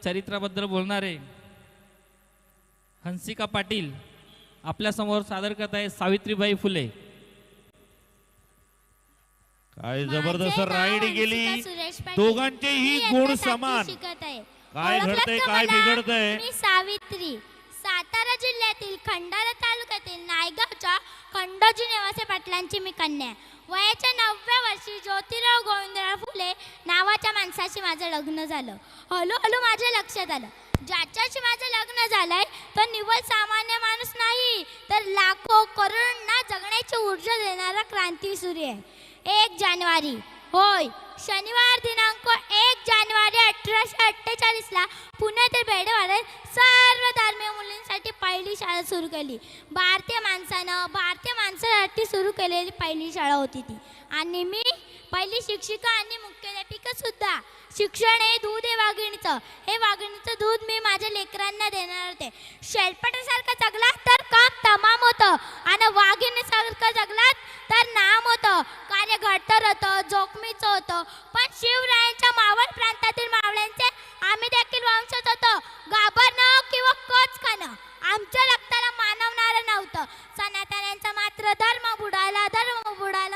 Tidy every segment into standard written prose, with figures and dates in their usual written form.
चरित्राबद्दल बोलणारे हंसिका पाटील आपल्या समोर सादर करत आहे सावित्रीबाई फुले। काय जबरदस्त राईड गेली, दोघांचेही गुण समान। काय घडतंय, काय बिघडतंय? मी सावित्री, सातारा जिल्ह्यातील खंडाळा तालुक्यातील नायगावच्या खंडोजी नेवासे पाटलांची मी कन्या। वयाच्या 9व्या वर्षी ज्योतिराव गोविंदराव फुले नावाच्या माणसाशी माझं लग्न झालं। हळूहळू माझ्या लक्षात आलं, ज्याच्याशी माझं लग्न झालंय तो निव्वळ सामान्य माणूस नाही, तर लाखो करोडोंना जगण्याची ऊर्जा देणारा क्रांतीसूर्य आहे। 1 जानेवारी, होय, शनिवार दिनांक 1 जानेवारी 1848 ला पुण्यातील बेडवाड्यात सर्व धर्मीय मुलींसाठी पहिली शाळा सुरू केली। भारतीय माणसासाठी सुरू केलेली पहिली शाळा होती ती, आणि मी पहिली शिक्षिका आणि मुख्याध्यापिका सुद्धा। शिक्षण हे दूध आहे वाघिणीचं, हे वाघिणीचं दूध मी माझ्या लेकरांना देणार होते। शेलपटासारखं जगला तर काम तमाम होतं, आणि वाघिणीसारखं जगलात तर नाम होतं। कार्य घडतर होतं, जोखमीचं होतं, पण शिवरायांच्या मावळ प्रांतातील मावळ्यांचे आम्ही देखील वंशज होतो। घाबरणं किंवा कोच खाणं आमच्या रक्ताला मानवणारं नव्हतं। सनातन्यांचा मात्र धर्म बुडाला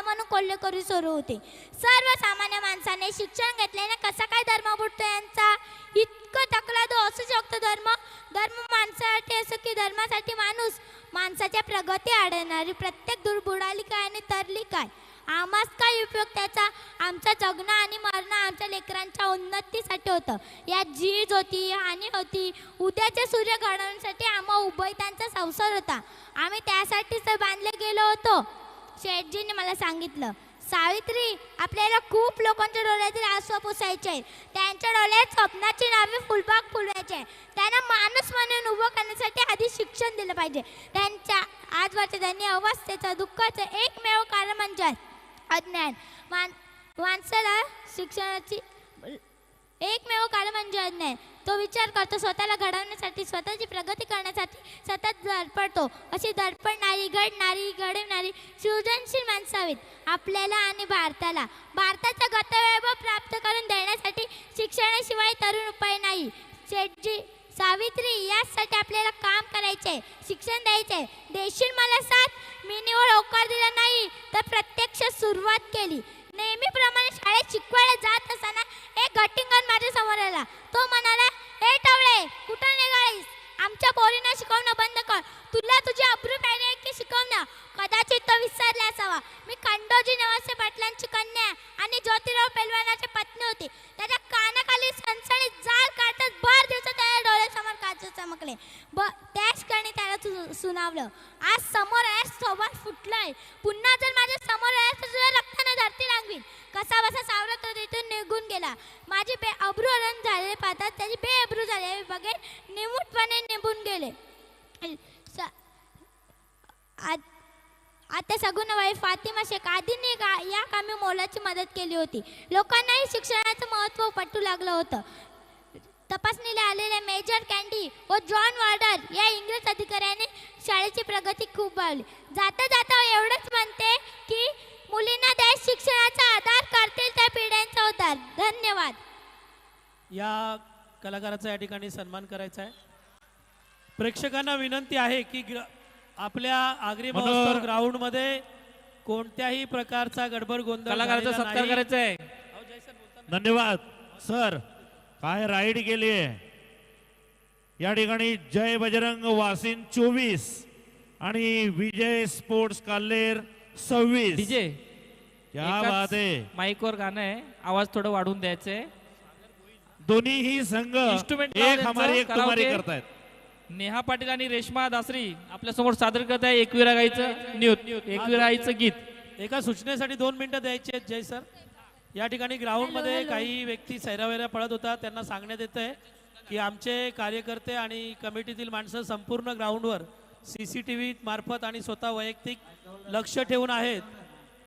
म्हणून कोल्हेकरी सुरू होते। सर्वसामान्य माणसाने शिक्षण घेतल्याने कसा काय धर्म बुडतो यांचा? इतकं तकलादू असू शकतो धर्म माणसासाठी असं की धर्मासाठी माणसाच्या प्रगती अडवणारी प्रत्येक दूर बुडाली काय आणि तरली काय? आम्हास काय उपयोग त्याचा? आमचं जगणं आणि मरणं आमच्या लेकरांच्या उन्नतीसाठी होतं। यात झीज होती, हानी होती, उद्याचे सूर्य घडवण्यासाठी आम्हा उभयतांचा संसार होता। आम्ही त्यासाठीच बांधले गेलो होतो। शेठजींनी मला सांगितलं, सावित्री, आपल्याला खूप लोकांच्या डोळ्यातील आसू पुसायचे, त्यांच्या डोळ्यात स्वप्नाची नावे फुलबाग फुलवायचे। त्यांना माणूस म्हणून उभं करण्यासाठी आधी शिक्षण दिलं पाहिजे। त्यांच्या आजवरच्या त्यांनी अवस्थेचं दुःखाचं एकमेव कारण म्हणजे अज्ञान। माणसाला शिक्षणाची एकमेव कारण म्हणजे अज्ञान। तो विचार करतो स्वतःला घडवण्यासाठी, स्वतःची प्रगती करण्यासाठी सतत धडपडतो। अशी धडपडणारी, घडवणारी सृजनशील माणसं हवीत आपल्याला आणि भारताला। भारताचं गतवैभव प्राप्त करून देण्यासाठी शिक्षणाशिवाय तरुण उपाय नाही। शेठजी, सावित्री, यासाठी आपल्याला काम करायचे, शिक्षण द्यायचे। देशील मला साथ? मी निवड होकार दिला नाही, तर प्रत्यक्ष सुरुवात केली। नेहमीप्रमाणे शाळेत शिकवायला जात असताना एक गटिंगन माझ्या समोर आला। तो म्हणाला, हे टवळे, कुठं निघालीस? आमच्या पोरींना शिकवणं बंद कर, तुला तुझी अब्रू पाहिजे आहे की शिकवणं? कदाचित तो विसरला असावा, मी खंडोजी नेवासे पाटलांची कन्या आणि ज्योतिराव पैलवानाची पत्नी होती। त्याच्या कानाखाली सणसणीत जाळ काढताच भर दिवसात त्याच्या डोळ्यासमोर काच चमकले। त्याच क्षणी त्याला सुनावलं, आज समोर आहे, सोबत फुटलंय, पुन्हा जर माझ्या समोर आहे तर तुझ्या रक्ताने धरती रांगवीन। कसा बसा सावरत तो तिथून निघून गेला। माझी बेअब्रू हरण झालेले पाहतात त्याची बेअब्रू झालेली बघेल निमूटपणे निघून गेले। आता सगुणबाई फातिमा शेख आदींनी या कामी मोलाची मदत केली होती। लोकांनाही शिक्षणाचं महत्त्व पटू लागलं होतं। तपासणीला आलेले मेजर कॅन्डी व जॉन वॉर्डर या इंग्रज अधिकाऱ्याने शाळेची प्रगती खूप वाढवली। जाता जाता एवढंच म्हणते की मुलींना देश शिक्षणाचा आधार करतील त्या पिढ्यांचा उद्धार। धन्यवाद। या कलाकाराचा या ठिकाणी सन्मान करायचा आहे। प्रेक्षकांना विनंती आहे की आपल्या आगरी महोत्सव ग्राउंड मध्ये कोणत्याही प्रकारचा गडबड गोंधळ कलाकाराचा सत्कार करायचा आहे। धन्यवाद सर। काय राईड गेली या ठिकाणी? जय बजरंग वासिन 24 आणि विजय स्पोर्ट्स काल्लेर 26। डीजे क्या बात आहे। माईकवर गाणं आहे, आवाज थोडं वाढवून द्यायचंय। दोन्ही संघ इंस्ट्रुमेंट एक हमारी एक तुम्हारी करतायत। नेहा पाटील आणि रेश्मा दासरी आपल्या समोर सादर करत आहे एकविरा गाईचं एकविरा आईचं गीत। एका सूचनेसाठी 2 मिनिटं द्यायची आहेत जय सर। या ठिकाणी ग्राउंड मध्ये काही व्यक्ती सैरावैरा पळत होता, त्यांना सांगण्यात येत आहे की आमचे कार्यकर्ते आणि कमिटीतील माणसं संपूर्ण ग्राउंडवर CCTV मार्फत आणि स्वतः वैयक्तिक लक्ष ठेवून आहेत।